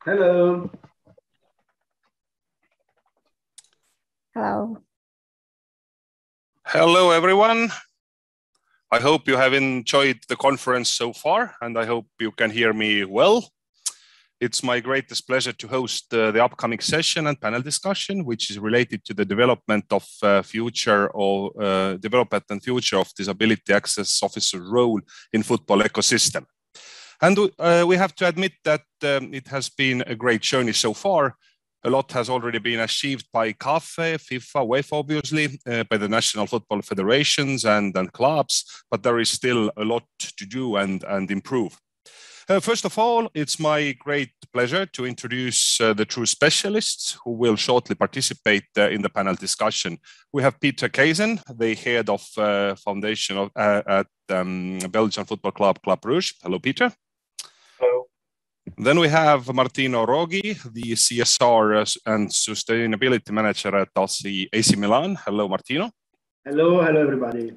Hello. Hello. Hello, everyone. I hope you have enjoyed the conference so far, and I hope you can hear me well. It's my greatest pleasure to host the upcoming session and panel discussion, which is related to the development and future of disability access officer role in football ecosystem. And we have to admit that it has been a great journey so far. A lot has already been achieved by CAF, FIFA, UEFA, obviously, by the national football federations and clubs, but there is still a lot to do and improve. First of all, it's my great pleasure to introduce the true specialists who will shortly participate in the panel discussion. We have Peter Gheysen, the head of foundation at Belgian football club, Club Rouge. Hello, Peter. Hello. Then we have Martino Roghi, the CSR and sustainability manager at AC Milan. Hello, Martino. Hello, everybody.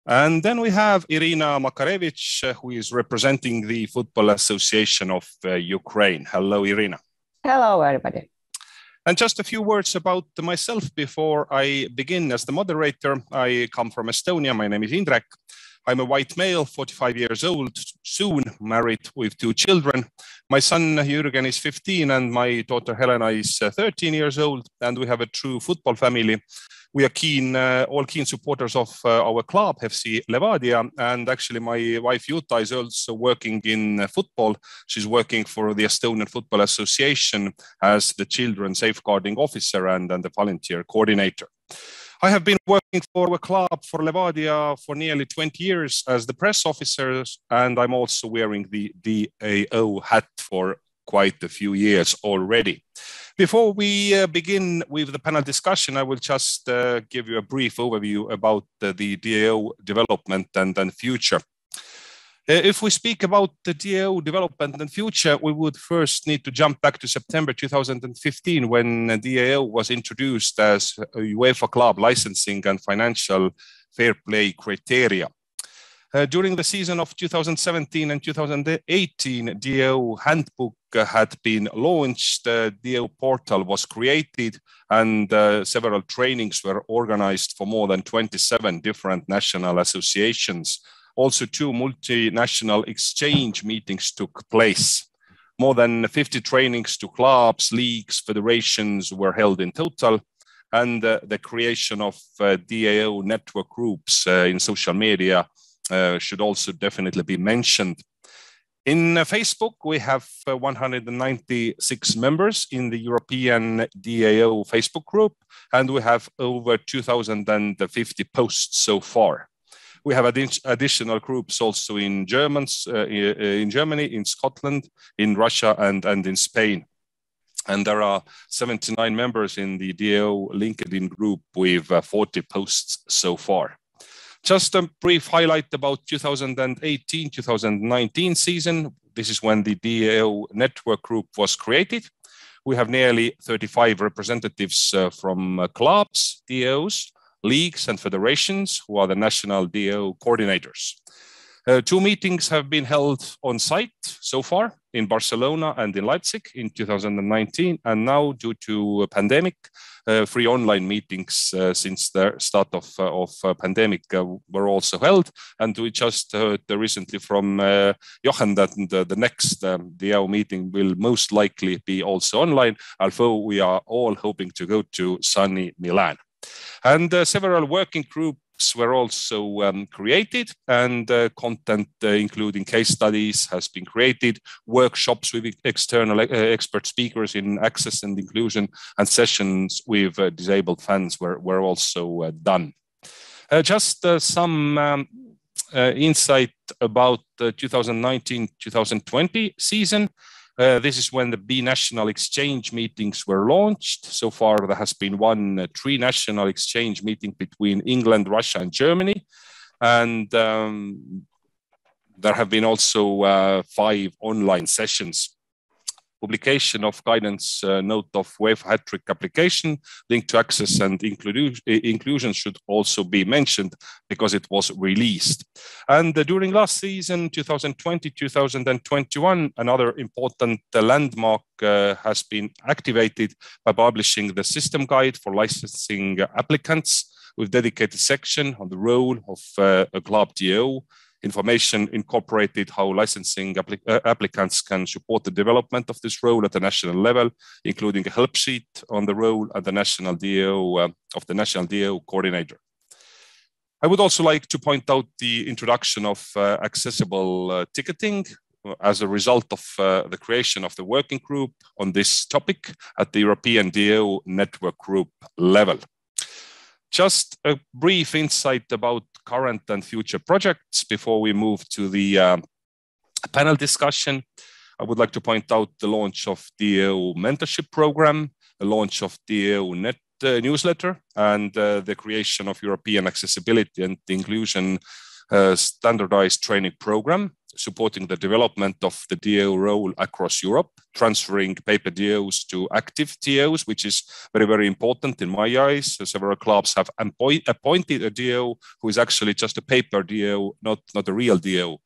And then we have Iryna Makarevych, who is representing the Football Association of Ukraine. Hello, Iryna. Hello, everybody. And just a few words about myself before I begin. As the moderator, I come from Estonia. My name is Indrek. I'm a white male, 45 years old, soon married with 2 children. My son Jürgen is 15 and my daughter Helena is 13 years old. And we have a true football family. We are all keen supporters of our club, FC Levadia. And actually my wife Juta is also working in football. She's working for the Estonian Football Association as the children safeguarding officer and the volunteer coordinator. I have been working for a club for Levadia for nearly 20 years as the press officer, and I'm also wearing the DAO hat for quite a few years already. Before we begin with the panel discussion, I will just give you a brief overview about the DAO development and future. If we speak about the DAO development and future, we would first need to jump back to September 2015 when DAO was introduced as a UEFA club licensing and financial fair play criteria. During the season of 2017 and 2018, DAO handbook had been launched, DAO portal was created, and several trainings were organized for more than 27 different national associations. Also, 2 multinational exchange meetings took place. More than 50 trainings to clubs, leagues, federations were held in total, and the creation of DAO network groups in social media should also definitely be mentioned. In Facebook, we have 196 members in the European DAO Facebook group, and we have over 2,050 posts so far. We have additional groups also in Germany, in Scotland, in Russia, and in Spain. And there are 79 members in the DAO LinkedIn group with 40 posts so far. Just a brief highlight about 2018-2019 season. This is when the DAO network group was created. We have nearly 35 representatives from clubs, DAOs, leagues and federations who are the national DAO coordinators. 2 meetings have been held on site so far in Barcelona and in Leipzig in 2019, and now due to a pandemic, 3 online meetings since the start of pandemic were also held. And we just heard recently from Jochen that the next DAO meeting will most likely be also online, although we are all hoping to go to sunny Milan. And several working groups were also created, and content including case studies has been created, workshops with external expert speakers in access and inclusion, and sessions with disabled fans were also done. Just some insight about the 2019-2020 season. This is when the binational exchange meetings were launched. So far, there has been 3 national exchange meeting between England, Russia, and Germany. And there have been also 5 online sessions. publication of guidance note of wave hat-trick application linked to access and inclusion should also be mentioned because it was released. And during last season, 2020-2021, another important landmark has been activated by publishing the system guide for licensing applicants with dedicated section on the role of a club DAO. Information incorporated how licensing applicants can support the development of this role at the national level, including a help sheet on the role at the national DAO of the national DAO coordinator. I would also like to point out the introduction of accessible ticketing as a result of the creation of the working group on this topic at the European DAO network group level. Just a brief insight about current and future projects before we move to the panel discussion. I would like to point out the launch of DAO mentorship program, the launch of DAO net newsletter, and the creation of European accessibility and inclusion standardized training program, supporting the development of the DAO role across Europe, transferring paper DAOs to active DAOs, which is very, very important in my eyes. Several clubs have appointed a DAO who is actually just a paper DAO, not a real DAO.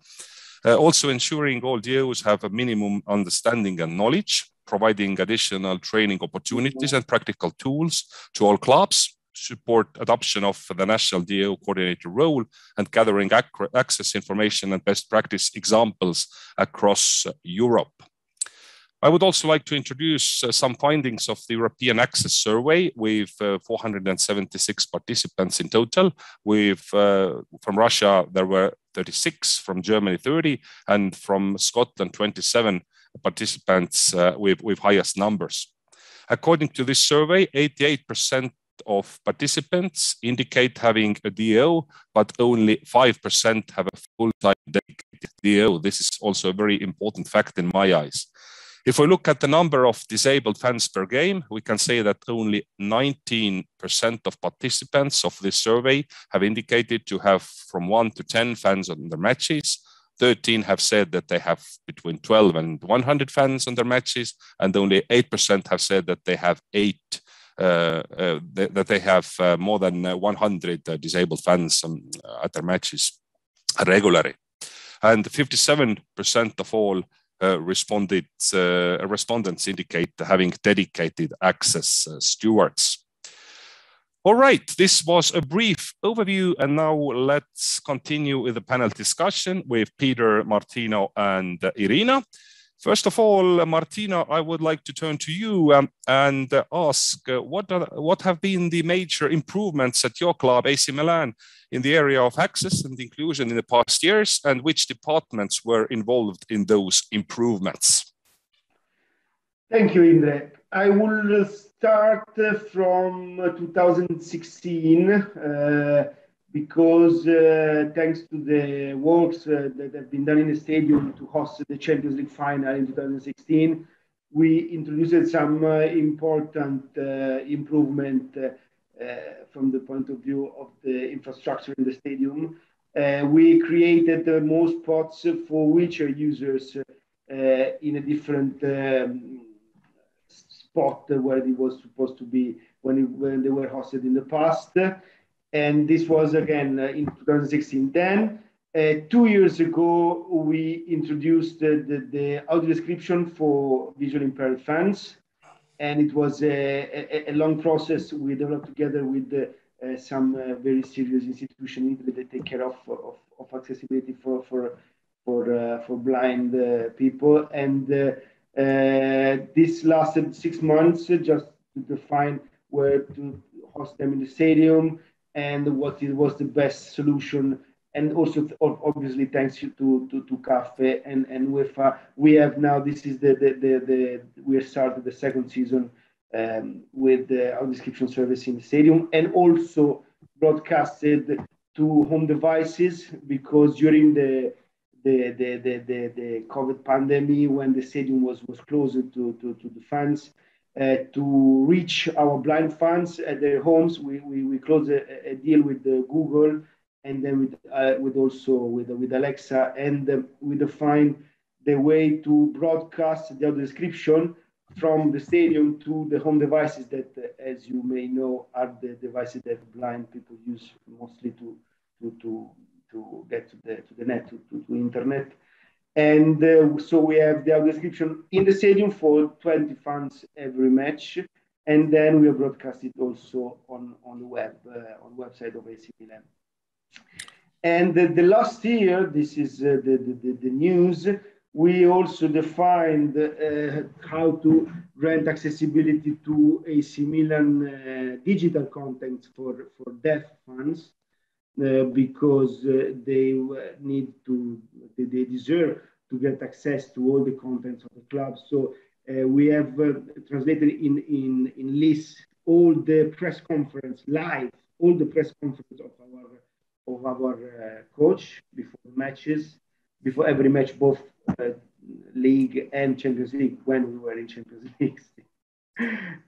Also ensuring all DAOs have a minimum understanding and knowledge, providing additional training opportunities and practical tools to all clubs, support adoption of the national DAO coordinator role, and gathering access information and best practice examples across Europe. I would also like to introduce some findings of the European Access Survey with 476 participants in total. From Russia, there were 36, from Germany 30, and from Scotland 27 participants with highest numbers. According to this survey, 88% of participants indicate having a DAO, but only 5% have a full-time dedicated DAO. This is also a very important fact in my eyes. If we look at the number of disabled fans per game, we can say that only 19% of participants of this survey have indicated to have from 1 to 10 fans on their matches. 13 have said that they have between 12 and 100 fans on their matches, and only 8% have said that they have more than 100 disabled fans at their matches regularly. And 57% of all respondents indicate having dedicated access stewards. All right, this was a brief overview, and now let's continue with the panel discussion with Peter, Martino, and Iryna. First of all, Martino, I would like to turn to you and ask what have been the major improvements at your club, AC Milan, in the area of access and inclusion in the past years, and which departments were involved in those improvements? Thank you, Indrek. I will start from 2016 because thanks to the works that have been done in the stadium to host the Champions League final in 2016, we introduced some important improvement from the point of view of the infrastructure in the stadium. We created more spots for wheelchair users in a different spot where it was supposed to be when they were hosted in the past. And this was again in 2016. Then 2 years ago, we introduced the audio description for visually impaired fans. And it was a long process we developed together with some very serious institutions that take care of accessibility for blind people. And this lasted 6 months just to define where to host them in the stadium and what was the best solution. And also, obviously, thanks to CAFE and UEFA, we have now. This is we have started the second season with the audio description service in the stadium, and also broadcasted to home devices, because during the COVID pandemic, when the stadium was closed to the fans, to reach our blind fans at their homes, we closed a deal with Google, and then with Alexa, and we defined the way to broadcast the audio description from the stadium to the home devices that, as you may know, are the devices that blind people use mostly to get to the net, to internet. And so we have the audio description in the stadium for 20 fans every match. And then we are broadcasted also on the web, on the website of AC Milan. And the last year, this is the news, we also defined how to grant accessibility to AC Milan digital content for deaf fans, because they deserve to get access to all the contents of the club. So we have translated in lists all the press conference live, all the press conference of our coach before matches, before every match, both League and Champions League, when we were in Champions League.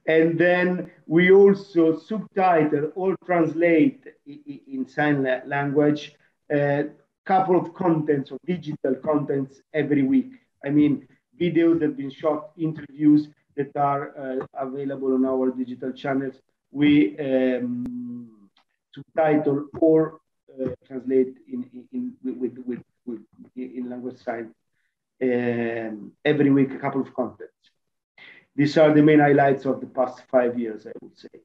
And then we also subtitle or translate in sign language a couple of contents or digital contents every week. I mean, videos that have been shot, interviews that are available on our digital channels. We subtitle or translate in language sign every week, a couple of contents. These are the main highlights of the past 5 years, I would say.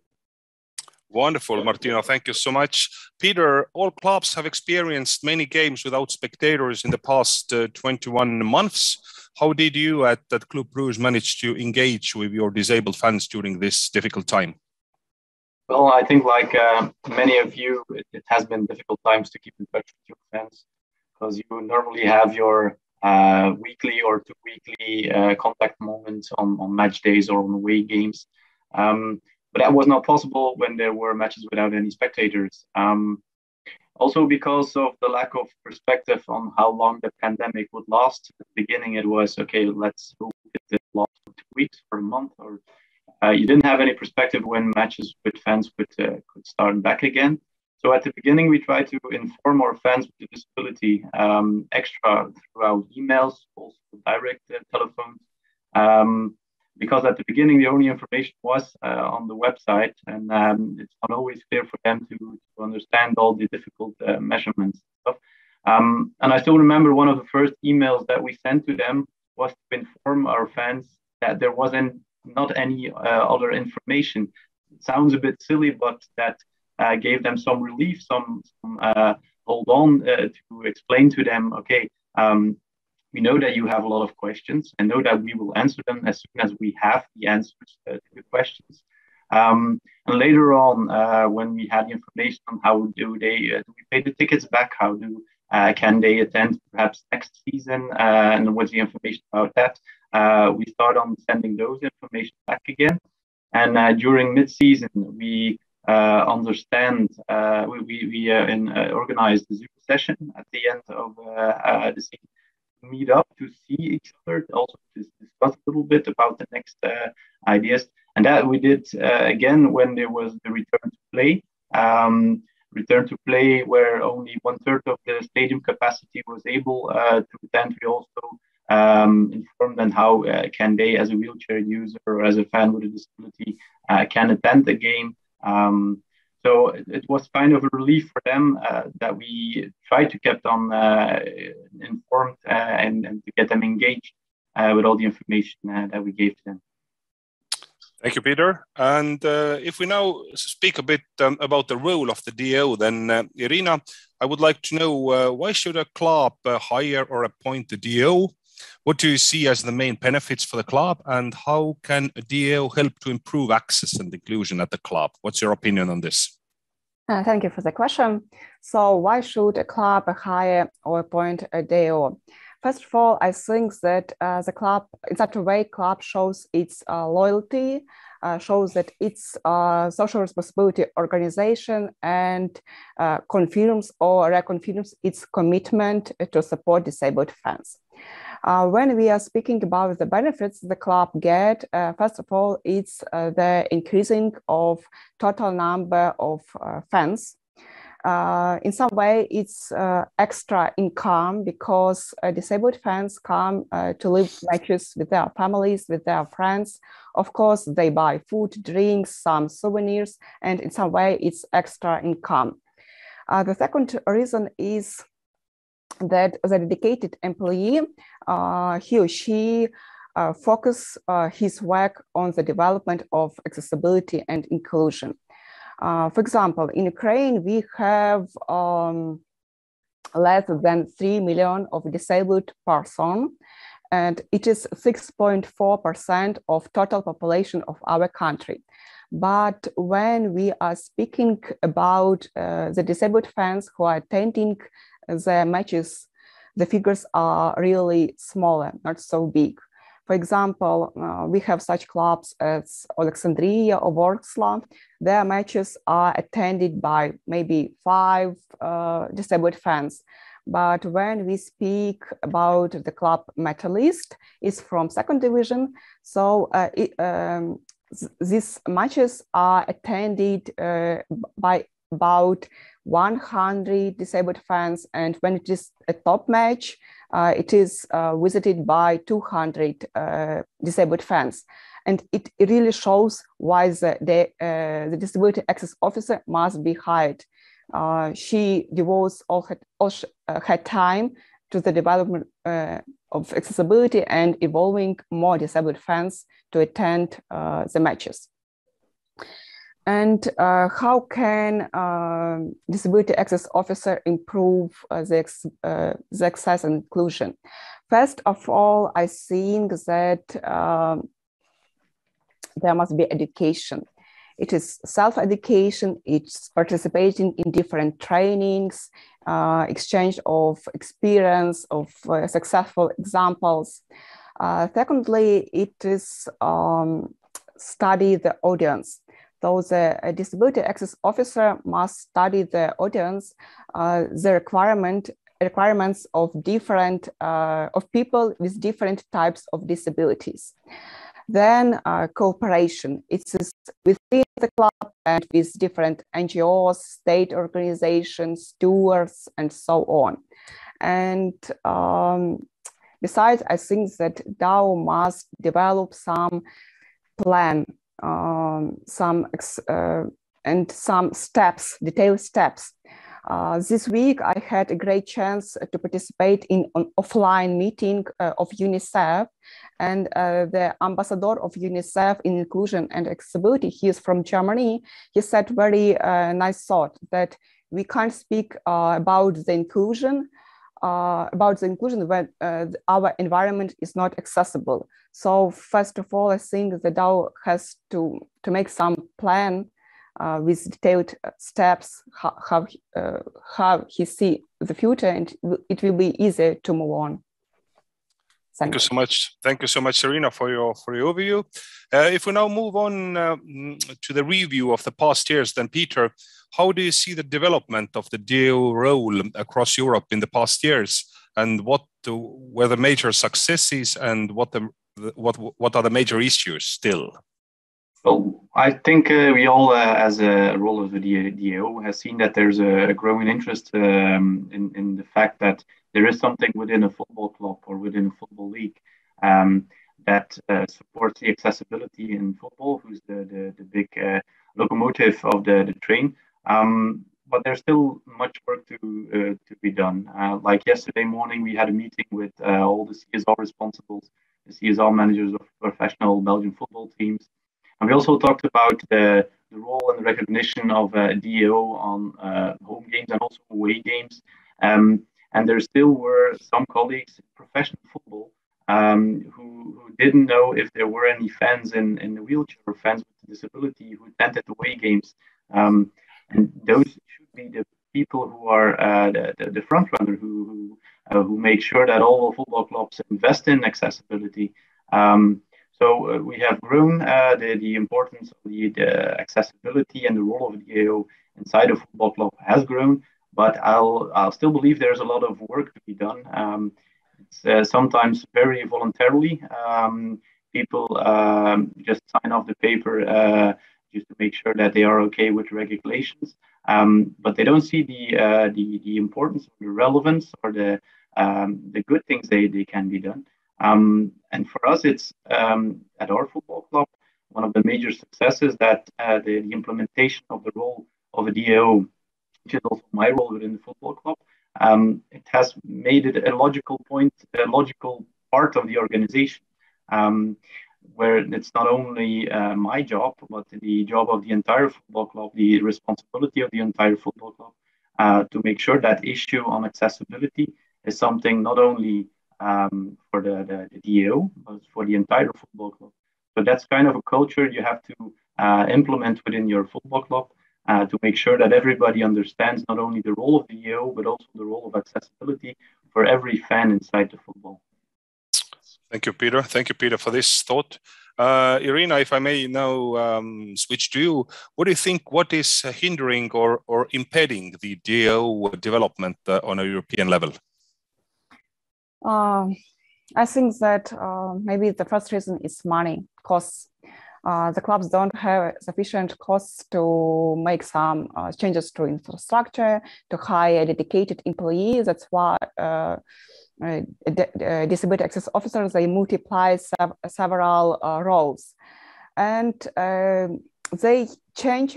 Wonderful, Martino. Thank you so much. Peter, all clubs have experienced many games without spectators in the past 21 months. How did you at Club Brugge manage to engage with your disabled fans during this difficult time? Well, I think like many of you, it has been difficult times to keep in touch with your fans, because you normally have your weekly or two-weekly contact moments on match days or on away games. But that was not possible when there were matches without any spectators. Also because of the lack of perspective on how long the pandemic would last. At the beginning, it was, okay, let's hope it lasts for 2 weeks or a month. Or you didn't have any perspective when matches with fans could start back again. So at the beginning, we tried to inform our fans with a disability extra throughout emails, also direct telephones. Because at the beginning, the only information was on the website, and it's not always clear for them to understand all the difficult measurements and stuff. And I still remember one of the first emails that we sent to them was to inform our fans that there wasn't not any other information. It sounds a bit silly, but that gave them some relief, some hold on to explain to them, okay, we know that you have a lot of questions and know that we will answer them as soon as we have the answers to the questions. And later on, when we had the information on how do we pay the tickets back, how can they attend perhaps next season, and what's the information about that, we start on sending those information back again. And during mid-season, we organized the Zoom session at the end of the season. Meet up to see each other, also to discuss a little bit about the next ideas. And that we did again when there was the return to play. Return to play where only 1/3 of the stadium capacity was able to attend. We also informed them how can they, as a wheelchair user or as a fan with a disability, can attend the game. So it was kind of a relief for them that we tried to keep them informed and to get them engaged with all the information that we gave to them. Thank you, Peter. And if we now speak a bit about the role of the DAO, then Iryna, I would like to know why should a club hire or appoint the DAO? What do you see as the main benefits for the club, and how can a DAO help to improve access and inclusion at the club? What's your opinion on this? Thank you for the question. So why should a club hire or appoint a DAO? First of all, I think that the club, in such a way, club shows its loyalty, shows that it's a social responsibility organization, and confirms or reconfirms its commitment to support disabled fans. When we are speaking about the benefits the club get, first of all, it's the increasing of total number of fans. In some way, it's extra income because disabled fans come to live matches with their families, with their friends. Of course, they buy food, drinks, some souvenirs, and in some way, it's extra income. The second reason is that the dedicated employee, he or she focus his work on the development of accessibility and inclusion. For example, in Ukraine, we have less than 3 million of disabled persons, and it is 6.4% of total population of our country. But when we are speaking about the disabled fans who are attending the matches, the figures are really smaller, not so big. For example, we have such clubs as Alexandria or Warsaw. Their matches are attended by maybe 5 disabled fans. But when we speak about the club Metalist, it's from second division. So these matches are attended by about 100 disabled fans. And when it is a top match, it is visited by 200 disabled fans. And it really shows why the disability access officer must be hired. She devotes all her time to the development of accessibility and involving more disabled fans to attend the matches. And how can disability access officer improve the access and inclusion? First of all, I think that there must be education. It is self-education, it's participating in different trainings, exchange of experience, of successful examples. Secondly, it is study the audience. So the disability access officer must study the audience, the requirements of different of people with different types of disabilities. Then cooperation. It's within the club and with different NGOs, state organizations, stewards, and so on. And besides, I think that DAO must develop some plan, some steps, detailed steps. This week, I had a great chance to participate in an offline meeting of UNICEF, and the ambassador of UNICEF in inclusion and accessibility, he is from Germany. He said very nice thought that we can't speak about the inclusion when our environment is not accessible. So first of all, I think the DAO has to make some plan with detailed steps, how he see the future, and it will be easier to move on. Thank you so much. Thank you so much, Iryna, for your overview. If we now move on to the review of the past years, then Peter, how do you see the development of the DAO role across Europe in the past years, and what were the major successes, and what are the major issues still? Well, I think we all, as a role of the DAO, has seen that there's a growing interest in the fact that there is something within a football club or within a football league that supports the accessibility in football, who's the big locomotive of the train. But there's still much work to be done. Like yesterday morning, we had a meeting with all the CSR responsibles, the CSR managers of professional Belgian football teams. And we also talked about the role and the recognition of DAO on home games and also away games. And there still were some colleagues in professional football who didn't know if there were any fans in the wheelchair or fans with a disability who attended away games. And those should be the people who are the front runner who make sure that all football clubs invest in accessibility. So we have grown the importance of the accessibility, and the role of the DAO inside a football club has grown. But I'll still believe there's a lot of work to be done. It's sometimes very voluntarily. People just sign off the paper just to make sure that they are okay with regulations. but they don't see the importance, or the relevance, or the good things they can be done. And for us, it's at our football club, one of the major successes that the implementation of the role of a DAO, which is also my role within the football club, it has made it a logical point, a logical part of the organization, where it's not only my job, but the job of the entire football club, the responsibility of the entire football club, to make sure that issue on accessibility is something not only for the DAO, but for the entire football club. So that's kind of a culture you have to implement within your football club to make sure that everybody understands not only the role of the DAO, but also the role of accessibility for every fan inside the football. Thank you, Peter. Thank you, Peter, for this thought. Iryna, if I may now switch to you, what do you think, what is hindering or impeding the DAO development on a European level? I think that maybe the first reason is money, costs. The clubs don't have sufficient costs to make some changes to infrastructure, to hire dedicated employees. That's why disability access officers, they multiply several roles, and they can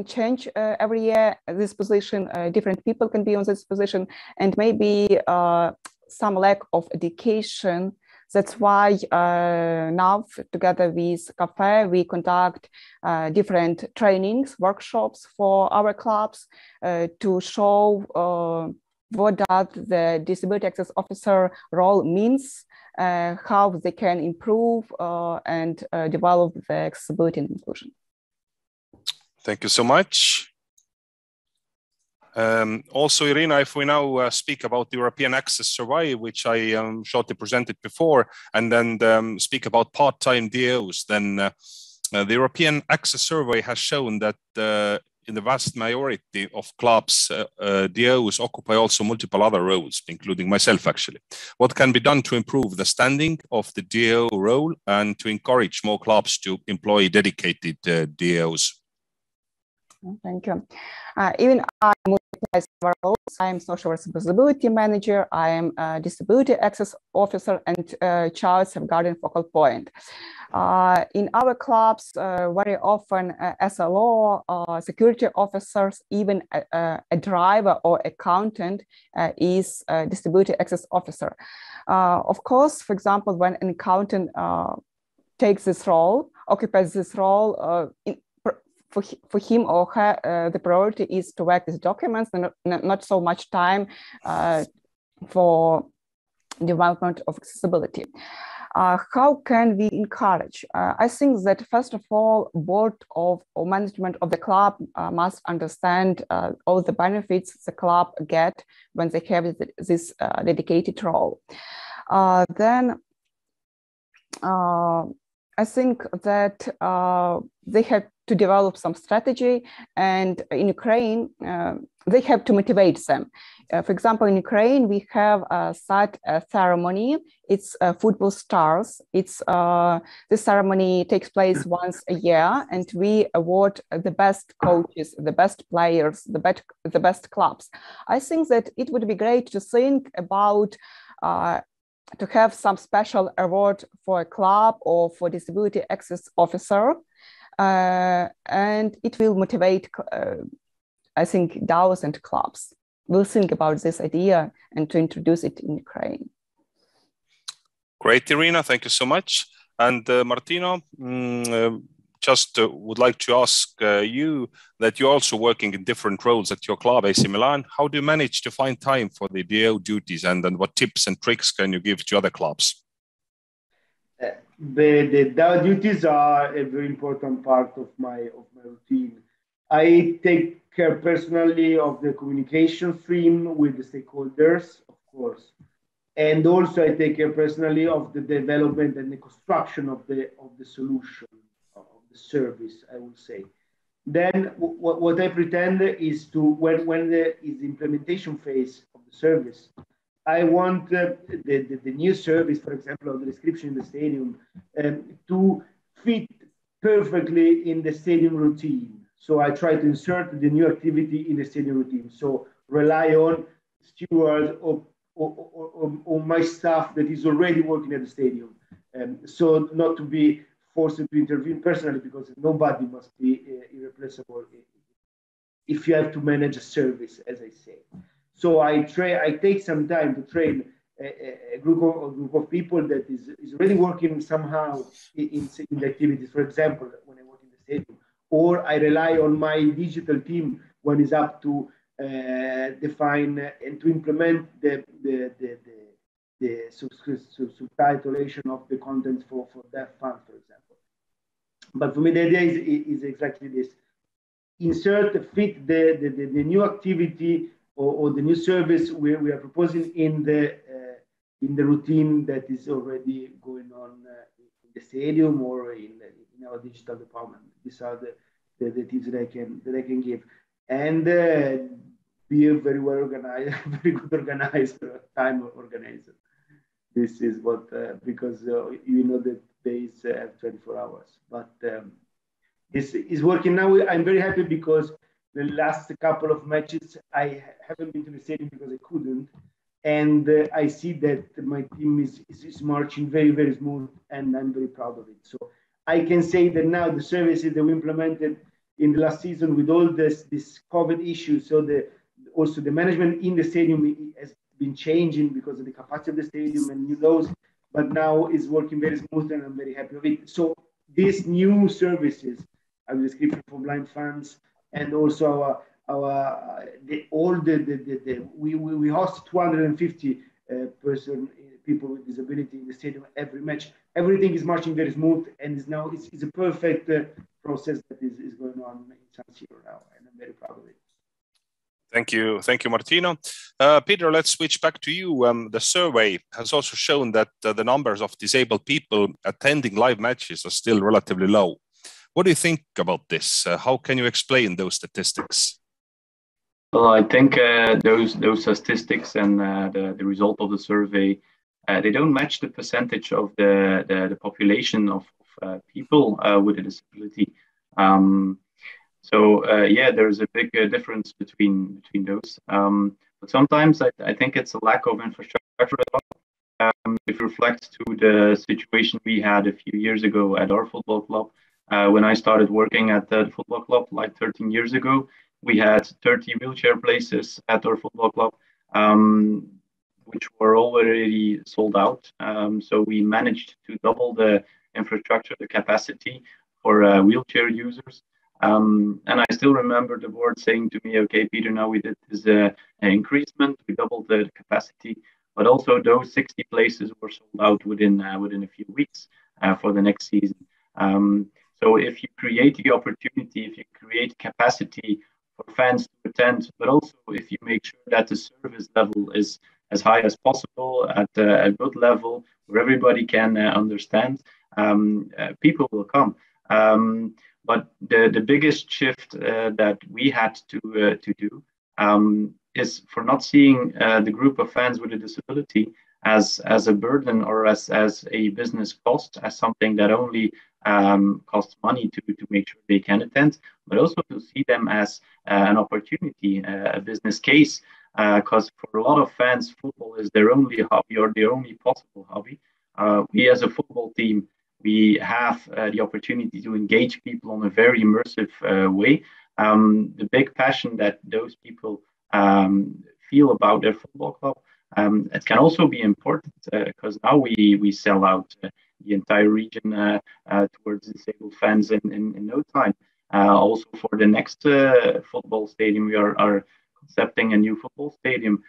change every year this position. Different people can be on this position, and maybe some lack of education. That's why now, together with CAFE, we conduct different trainings, workshops for our clubs to show what does the disability access officer role means, how they can improve and develop the accessibility and inclusion. Thank you so much. Also, Iryna, if we now speak about the European Access Survey, which I shortly presented before, and then speak about part-time DAOs, then the European Access Survey has shown that in the vast majority of clubs, DAOs occupy also multiple other roles, including myself, actually. What can be done to improve the standing of the DAO role and to encourage more clubs to employ dedicated DAOs? Thank you. Even I multiply several roles. I am social responsibility manager, I am a disability access officer, and child safeguarding focal point. In our clubs, very often SLO, security officers, even a driver or accountant is a disability access officer. Of course, for example, when an accountant takes this role, occupies this role, for him or her, the priority is to work with documents and not so much time for development of accessibility. How can we encourage? I think that first of all, board or management of the club must understand all the benefits the club get when they have this dedicated role. Then I think that they have to develop some strategy, and in Ukraine, they have to motivate them. For example, in Ukraine, we have such a ceremony. It's Football Stars. This ceremony takes place once a year, and we award the best coaches, the best players, the best clubs. I think that it would be great to think about to have some special award for a club or for disability access officer, and it will motivate, I think, DAOs and clubs. We'll think about this idea and to introduce it in Ukraine. Great, Iryna, thank you so much. And Martino, just would like to ask you that you're also working in different roles at your club, AC Milan. How do you manage to find time for the DAO duties, and what tips and tricks can you give to other clubs? The DAO duties are a very important part of my routine. I take care personally of the communication stream with the stakeholders, of course, and also I take care personally of the development and the construction of the solution, of the service, I would say. Then what I pretend is to, when there is the implementation phase of the service, I want the new service, for example, of the description in the stadium, to fit perfectly in the stadium routine. So I try to insert the new activity in the stadium routine. So rely on stewards or my staff that is already working at the stadium. So not to be forced to intervene personally, because nobody must be irreplaceable if you have to manage a service, as I say. So I take some time to train a group of people that is already working somehow in the activities. For example, when I work in the stadium, or I rely on my digital team when it's up to define and to implement the subtitulation of the content for that fund, for example. But for me, the idea is exactly this: fit the new activity or the new service we are proposing in the routine that is already going on in the stadium or in our digital department. These are the tips that I can give, and be a very well organized, very good organizer, time organizer. This is what because that days have 24 hours, but this is working now. I'm very happy because the last couple of matches I haven't been to the stadium because I couldn't, and I see that my team is marching very, very smooth, and I'm very proud of it. So I can say that now the services that we implemented in the last season with all this COVID issues, so also the management in the stadium has been changing because of the capacity of the stadium and new laws, but now it's working very smooth, and I'm very happy with it. So these new services, a description for blind fans, and also we host 250 people with disability in the stadium every match. Everything is marching very smooth, and it's a perfect process that is going on in San Siro now, and I'm very proud of it. Thank you, Martino. Peter, let's switch back to you. The survey has also shown that the numbers of disabled people attending live matches are still relatively low. What do you think about this? How can you explain those statistics? Well, I think those statistics and the result of the survey, they don't match the percentage of the population of people with a disability. There's a big difference between those. But sometimes I think it's a lack of infrastructure. If you reflect to the situation we had a few years ago at our football club, when I started working at the football club like 13 years ago, we had 30 wheelchair places at our football club, which were already sold out. So we managed to double the infrastructure, the capacity for wheelchair users. And I still remember the board saying to me, "Okay, Peter, now we did this increasement, we doubled the capacity, but also those 60 places were sold out within a few weeks for the next season." So if you create the opportunity, if you create capacity for fans to attend, but also if you make sure that the service level is as high as possible at a good level where everybody can understand, people will come. But the biggest shift that we had to do is for not seeing the group of fans with a disability as a burden or as a business cost, as something that only costs money to make sure they can attend, but also to see them as an opportunity, a business case, because for a lot of fans, football is their only hobby or their only possible hobby. We as a football team, we have the opportunity to engage people on a very immersive way. The big passion that those people feel about their football club, it can also be important because now we sell out the entire region towards disabled fans in no time. Also for the next football stadium, we are concepting a new football stadium.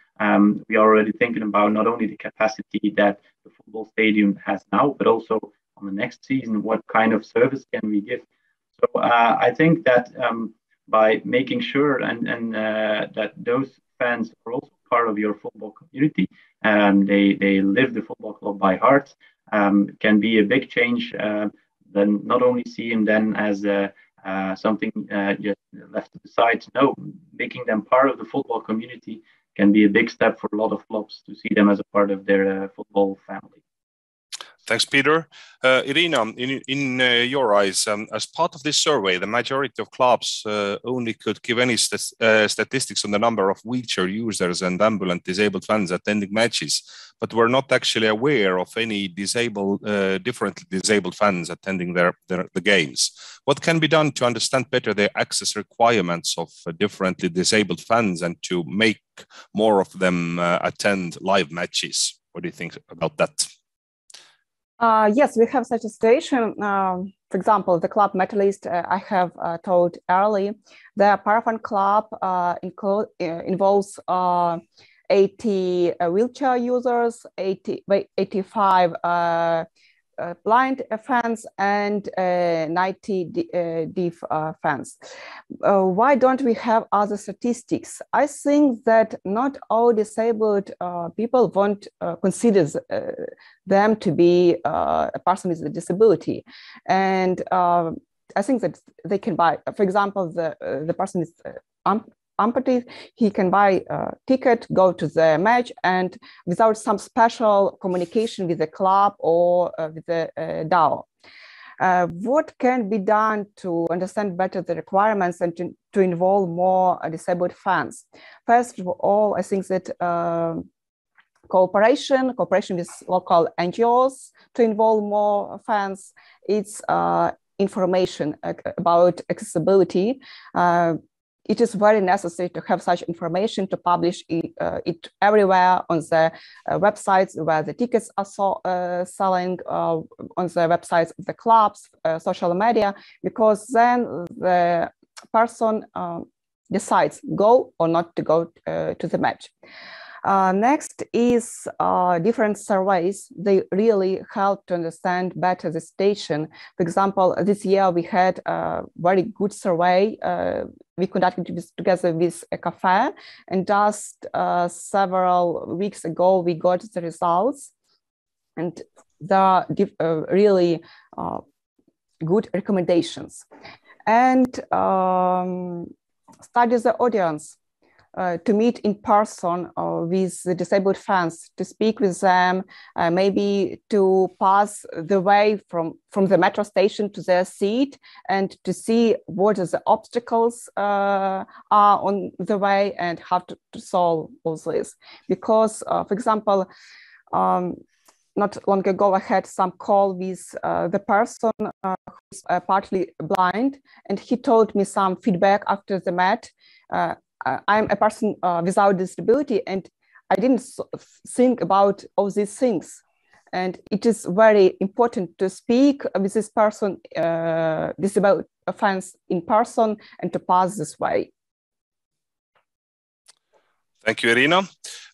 We are already thinking about not only the capacity that the football stadium has now, but also on the next season, what kind of service can we give? So I think that by making sure and that those fans are also part of your football community, they live the football club by heart, can be a big change. Then not only seeing them as something just left to the side. No, making them part of the football community can be a big step for a lot of clubs to see them as a part of their football family. Thanks, Peter. Iryna, in your eyes, as part of this survey, the majority of clubs only could give any statistics on the number of wheelchair users and ambulant disabled fans attending matches, but were not actually aware of any differently disabled fans attending the games. What can be done to understand better the access requirements of differently disabled fans and to make more of them attend live matches? What do you think about that? Yes, we have such a situation. For example, the club Metalist I have told early, the Paraffin Club involves 80 wheelchair users, 85 blind fans, and 90 deaf fans. Why don't we have other statistics? I think that not all disabled people won't consider them to be a person with a disability. And I think that they can buy, for example, the person is amputee, he can buy a ticket, go to the match, and without some special communication with the club or with the DAO. What can be done to understand better the requirements and to involve more disabled fans? First of all, I think that cooperation with local NGOs to involve more fans. It's information about accessibility. It is very necessary to have such information, to publish it everywhere on the websites where the tickets are selling, on the websites of the clubs, social media, because then the person decides go or not to go to the match. Next is different surveys. They really help to understand better the situation. For example, this year we had a very good survey. We conducted this together with a cafe, and just several weeks ago we got the results, and the really good recommendations. And study the audience. To meet in person with the disabled fans, to speak with them, maybe to pass the way from the metro station to their seat, and to see what are the obstacles are on the way and how to solve all this. Because, for example, not long ago, I had some call with the person who's partly blind, and he told me some feedback after the match. I'm a person without disability, and I didn't think about all these things. And it is very important to speak with this person, disabled fans in person, and to pass this way. Thank you, Iryna.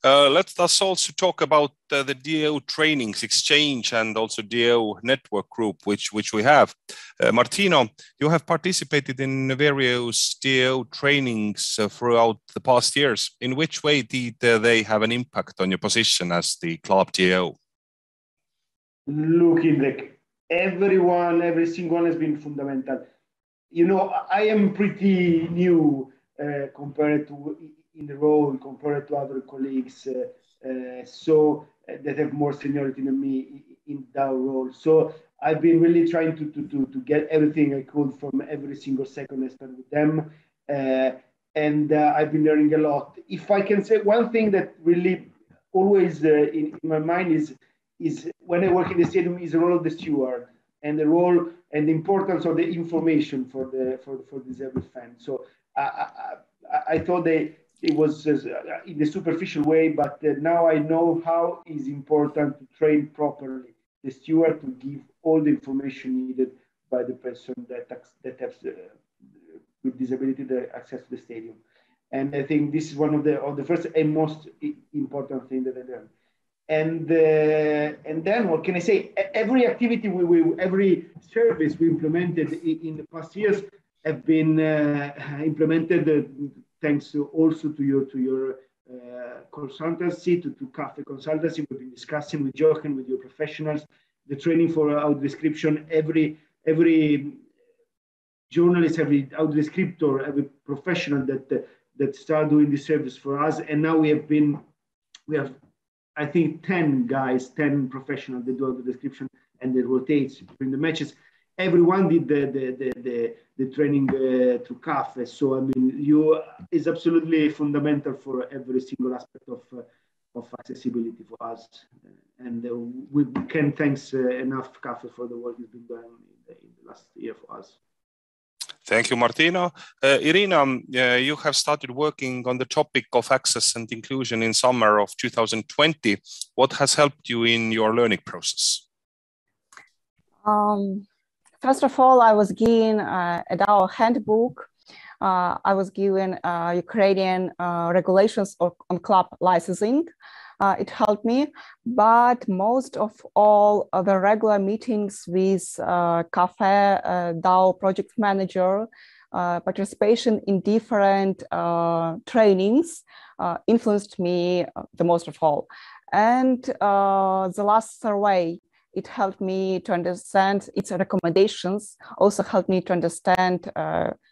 Let us also talk about the DAO trainings exchange and also DAO network group, which we have. Martino, you have participated in various DAO trainings throughout the past years. In which way did they have an impact on your position as the club DAO? Look, Indrek, every single one has been fundamental. You know, I am pretty new compared to in the role, compared to other colleagues, so that have more seniority than me in that role. So I've been really trying to get everything I could from every single second I spent with them, and I've been learning a lot. If I can say one thing that really always in my mind is when I work in the stadium is the role of the steward, and the role and the importance of the information for disabled fans. So I thought it was in a superficial way, but now I know how it's important to train properly the steward to give all the information needed by the person that has with disability the access to the stadium. And I think this is one of the first and most important thing that I learned. And then what can I say? Every activity every service we implemented in the past years have been implemented thanks also to your consultancy, to CAFE consultancy. We've been discussing with Jochen, with your professionals, the training for audio description. Every journalist, every audio descriptor, every professional that start doing this service for us. And now we have I think 10 guys, 10 professionals. They do the description and they rotate during the matches. Everyone did the training through CAFE. So I mean, is absolutely fundamental for every single aspect of accessibility for us. And we can't thanks enough CAFE for the work it's been done in the last year for us. Thank you, Martino. Iryna, you have started working on the topic of access and inclusion in summer of 2020. What has helped you in your learning process? First of all, I was given a DAO handbook. I was given Ukrainian regulations on club licensing. It helped me, but most of all the regular meetings with CAFE, DAO project manager, participation in different trainings influenced me the most of all. And the last survey, it helped me to understand its recommendations, also helped me to understand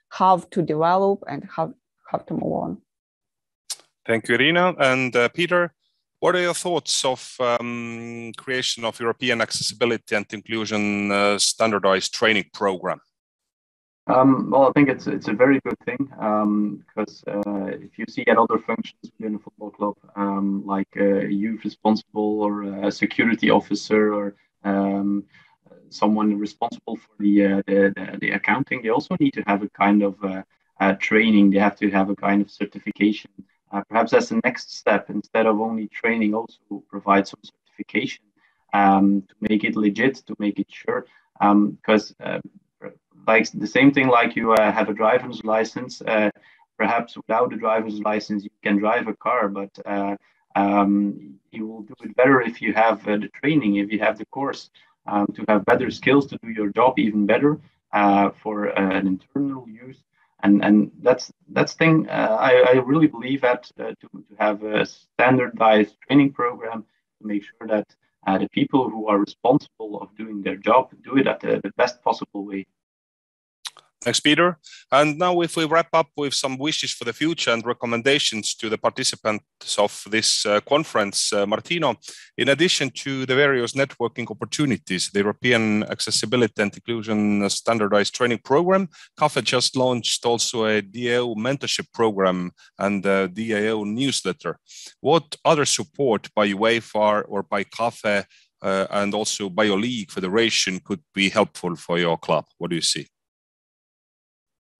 how to develop and how to move on. Thank you, Iryna. And Peter, what are your thoughts of creation of European accessibility and inclusion standardized training program? Well, I think it's a very good thing because if you see at other functions within a football club, like a youth responsible or a security officer or someone responsible for the accounting, they also need to have a kind of training. They have to have a kind of certification. Perhaps that's the next step. Instead of only training, also provide some certification to make it legit, to make it sure. Because like the same thing, like you have a driver's license. Perhaps without a driver's license, you can drive a car, but you will do it better if you have the training, if you have the course to have better skills to do your job even better for an internal use. And that's thing I really believe that to have a standardized training program to make sure that the people who are responsible of doing their job do it at the best possible way. Thanks, Peter. And now if we wrap up with some wishes for the future and recommendations to the participants of this conference, Martino, in addition to the various networking opportunities, the European Accessibility and Inclusion Standardized Training Program, CAFE just launched also a DAO mentorship program and a DAO newsletter. What other support by UEFA or by CAFE and also by your league federation could be helpful for your club? What do you see?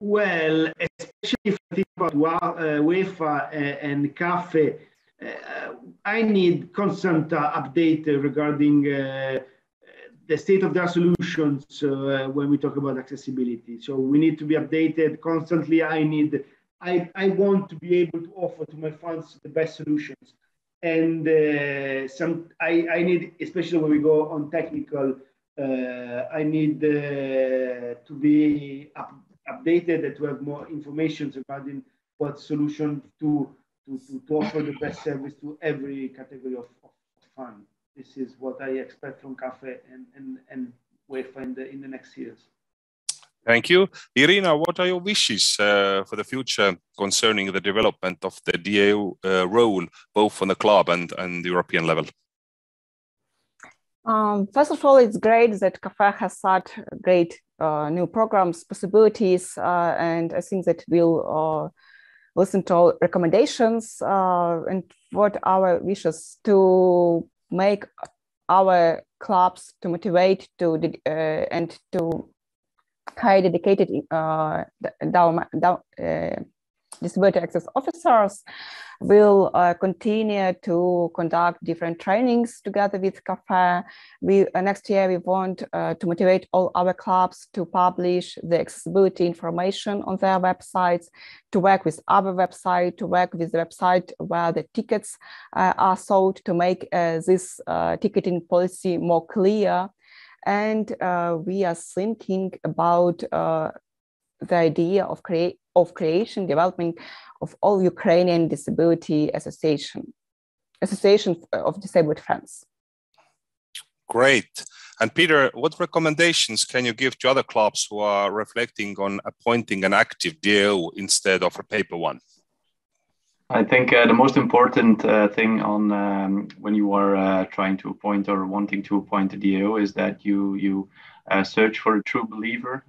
Well, especially if I think about UEFA and CAFE, I need constant update regarding the state of their solutions when we talk about accessibility. So we need to be updated constantly. I want to be able to offer to my fans the best solutions. And I need, especially when we go on technical, I need to be updated and to have more information regarding what solution to offer the best service to every category of fan. This is what I expect from CAFE and UEFA in the next years. Thank you. Iryna, what are your wishes for the future concerning the development of the DAO role, both on the club and the European level? First of all, it's great that CAFE has such great new programs, possibilities, and I think that we'll listen to all recommendations and what our wishes to make our clubs to motivate to and to hire dedicated disability access officers. Will continue to conduct different trainings together with CAFE. Next year we want to motivate all our clubs to publish the accessibility information on their websites, to work with other websites, to work with the website where the tickets are sold, to make this ticketing policy more clear. And we are thinking about the idea of creation, development of all Ukrainian disability associations of disabled friends. Great. And Peter, what recommendations can you give to other clubs who are reflecting on appointing an active DAO instead of a paper one? I think the most important thing on when you are trying to appoint or wanting to appoint a DAO is that you search for a true believer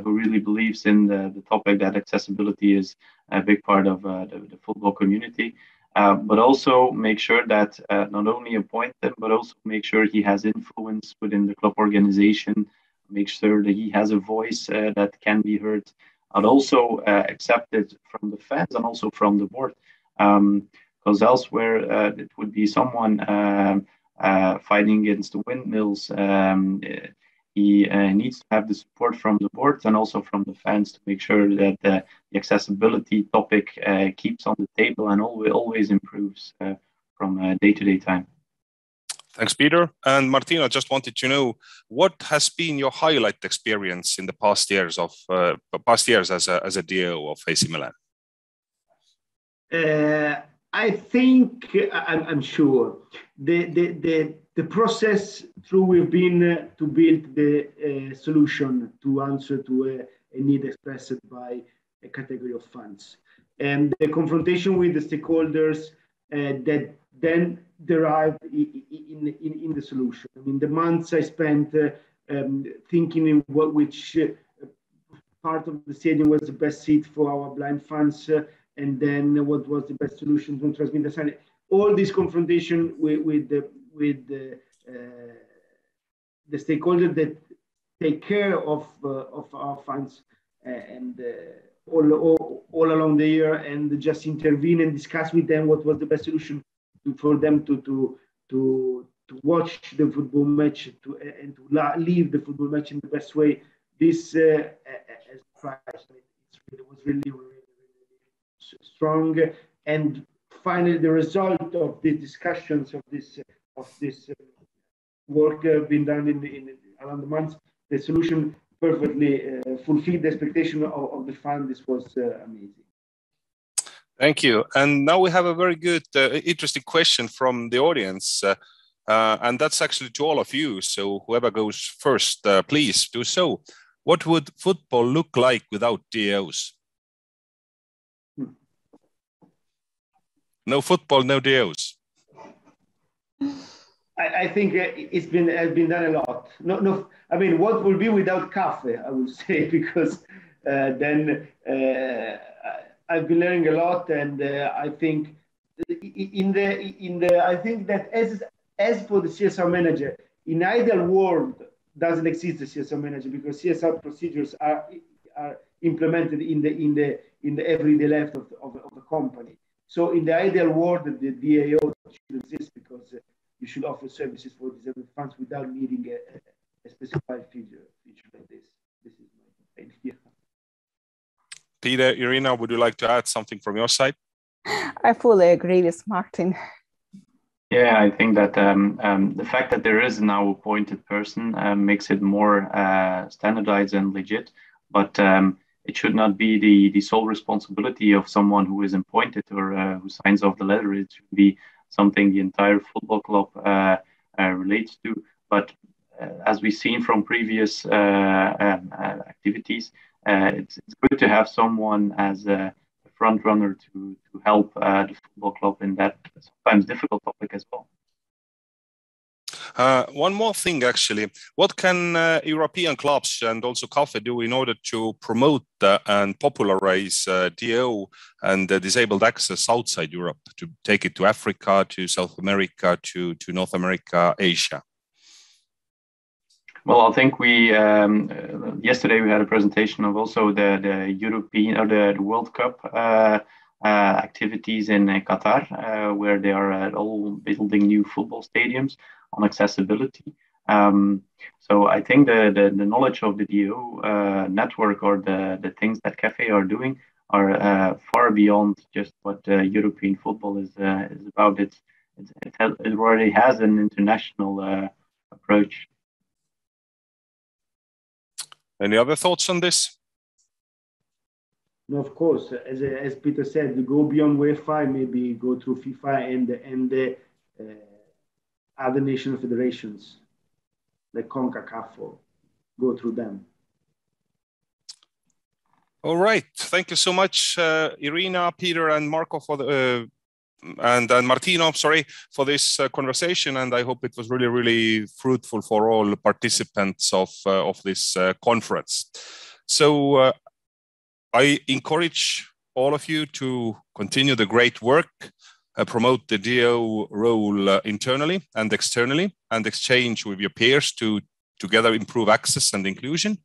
who really believes in the topic that accessibility is a big part of the football community. But also make sure that not only appoint them, but also make sure he has influence within the club organization. Make sure that he has a voice that can be heard, and also accepted from the fans and also from the board. Because elsewhere it would be someone fighting against the windmills. He needs to have the support from the board and also from the fans to make sure that the accessibility topic keeps on the table and always improves from day-to-day time. Thanks, Peter. And Martino, just wanted to know, what has been your highlight experience in the past years as a DAO of AC Milan? I think I'm sure the process through we've been to build the solution to answer to a need expressed by a category of fans, and the confrontation with the stakeholders that then derived in the solution. I mean, the months I spent thinking in which part of the stadium was the best seat for our blind fans. And then what was the best solution to transmit the sign? All this confrontation with the stakeholders that take care of our fans and all along the year, and just intervene and discuss with them what was the best solution for them to watch the football match and to leave the football match in the best way. This as price, it was really strong, and finally the result of the discussions of this work been done around the months, the solution perfectly fulfilled the expectation of the fan. This was amazing. Thank you. And now we have a very good, interesting question from the audience, and that's actually to all of you. So whoever goes first, please do so. What would football look like without DAOs? No football, no DAOs. I think has been done a lot. No. I mean, what will be without cafe? I would say, because then I've been learning a lot, and I think I think that as for the CSR manager, in ideal world doesn't exist the CSR manager, because CSR procedures are implemented in the everyday life of the company. So in the ideal world, the DAO should exist, because you should offer services for disabled funds without needing a specified feature like this. This is my idea. Peter, Iryna, would you like to add something from your side? I fully agree with Martin. Yeah, I think that the fact that there is a now appointed person makes it more standardized and legit, but it should not be the sole responsibility of someone who is appointed or who signs off the letter. It should be something the entire football club relates to. But as we've seen from previous activities, it's good to have someone as a front runner to help the football club in that sometimes difficult topic as well. One more thing, actually. What can European clubs and also CAFE do in order to promote and popularize DAO and disabled access outside Europe, to take it to Africa, to South America, to North America, Asia? Well, I think we yesterday we had a presentation of also the European or the World Cup activities in Qatar, where they are all building new football stadiums on accessibility. So I think the knowledge of the DAO network or the things that CAFE are doing are far beyond just what European football is about. It already has an international approach. Any other thoughts on this? No, of course. As Peter said, we go beyond UEFA, maybe go through FIFA and the other national federations, like CONCACAF, go through them. All right. Thank you so much, Iryna, Peter, and Marco for the and Martino, sorry, for this conversation. And I hope it was really, really fruitful for all participants of this conference. So I encourage all of you to continue the great work, promote the DAO role internally and externally, and exchange with your peers to together improve access and inclusion.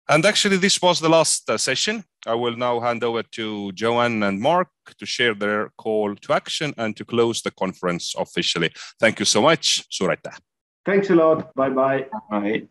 And actually, this was the last session. I will now hand over to Joanne and Mark to share their call to action and to close the conference officially. Thank you so much. Suur aitäh. Thanks a lot. Bye-bye. Bye.